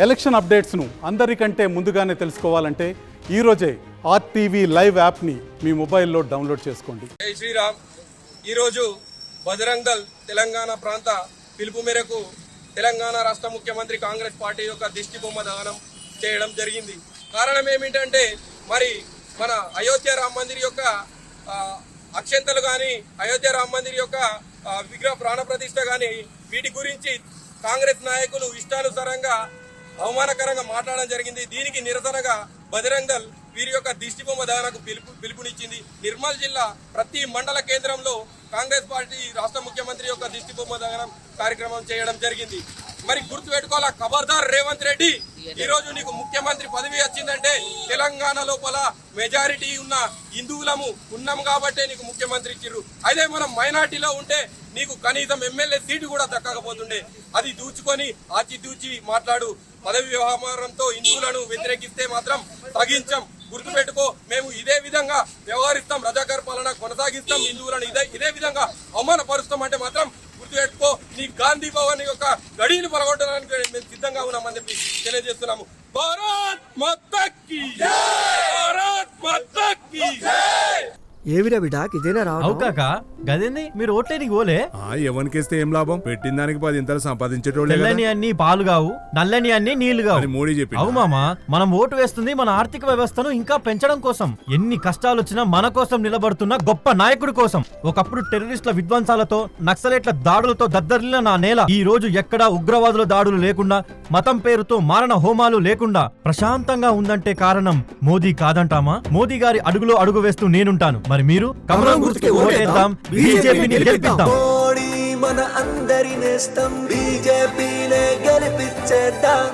Election అప్డేట్స్ను అందరికంటే ముందుగానే తెలుసుకోవాలంటే ఈరోజే RTV లైవ్ యాప్ని మీ మొబైల్లో డౌన్లోడ్ చేసుకోండి. జై శ్రీరామ్. ఈరోజు బజరంగ్ దళ్ తెలంగాణ ప్రాంత పిలుపు మేరకు తెలంగాణ రాష్ట్ర ముఖ్యమంత్రి కాంగ్రెస్ పార్టీ యొక్క దిష్టి బొమ్మ దహనం చేయడం జరిగింది. కారణం ఏమిటంటే మరి మన అయోధ్య రామ మందిర్ యొక్క అక్షంతలు కానీ అయోధ్య రామ మందిర్ యొక్క విగ్రహ ప్రాణ ప్రతిష్ఠ కానీ వీటి గురించి కాంగ్రెస్ నాయకులు ఇష్టానుసారంగా అవమానకరంగా మాట్లాడడం జరిగింది. దీనికి నిరసనగా బజరంగ్ దళ్ వీరి యొక్క దిష్టి బొమ్మ దహనకు పిలుపునిచ్చింది. నిర్మల్ జిల్లా ప్రతి మండల కేంద్రంలో కాంగ్రెస్ పార్టీ రాష్ట్ర ముఖ్యమంత్రి యొక్క దిష్టి బొమ్మ దహనం కార్యక్రమం చేయడం జరిగింది. మరి గుర్తుపెట్టుకోవాలా, ఖబర్దార్ రేవంత్ రెడ్డి, ఈ రోజు నీకు ముఖ్యమంత్రి పదవి వచ్చిందంటే తెలంగాణ లోపల మెజారిటీ ఉన్న హిందువులము ఉన్నాం కాబట్టే నీకు ముఖ్యమంత్రి ఇచ్చిర్రు. అదే మనం మైనార్టీలో ఉంటే నీకు కనీసం ఎమ్మెల్యే సీటు కూడా దక్కకపోతుండే. అది దూచుకొని ఆచితూచి మాట్లాడు. పదవి వ్యవహారంతో హిందువులను వ్యతిరేకిస్తే మాత్రం తగ్గించాం. గుర్తుపెట్టుకో, మేము ఇదే విధంగా వ్యవహరిస్తాం, రజాకర్ పాలన కొనసాగిస్తాం, హిందువులను ఇదే విధంగా అవమానపరుస్తాం అంటే మాత్రం గుర్తుపెట్టుకో, నీ గాంధీ భవన్ యొక్క గడిని పలగొట్టడానికి మేము సిద్ధంగా ఉన్నామని చెప్పి తెలియజేస్తున్నాము. భారత్ మాతా కీ జై, భారత్ మాతా కీ జై. ఏవిరా బిడ్డ ఇదేనా రావు కాకా గదేంది మీరు ఓట్లేనికి పోలే? ఎవరికేస్తే ఏం లాభం? పెట్టిన దానికి 10 ఇంతలు సంపాదించేటోళ్ళే. తెల్లని అన్ని పాలు కావు, నల్లని అన్ని నీళ్లు కావు. మోడీ చెప్పి అవు మామా, మనం ఓటు వేస్తుంది మన ఆర్థిక వ్యవస్థను ఇంకా పెంచడం కోసం. ఎన్ని కష్టాలు వచ్చినా మన కోసం నిలబడుతున్న గొప్ప నాయకుడి కోసం. ఒకప్పుడు టెర్రరిస్టుల విధ్వంసాలతో నక్సలైట్ల దాడులతో దద్దరిల్లిన నా నేల ఈ రోజు ఎక్కడా ఉగ్రవాదుల దాడులు లేకుండా, మతం పేరుతో మారణ హోమాలు లేకుండా ప్రశాంతంగా ఉందంటే కారణం మోదీ కాదంటామా? మోదీ గారి అడుగులో అడుగు వేస్తూ నేనుంటాను. మరి మీరు కమలం గుర్తుకి ఓటేద్దాం, బీజేపీని గెలిపిద్దాం. మన అందరి నేస్తం బీజేపీనే గెలిపించేద్దాం.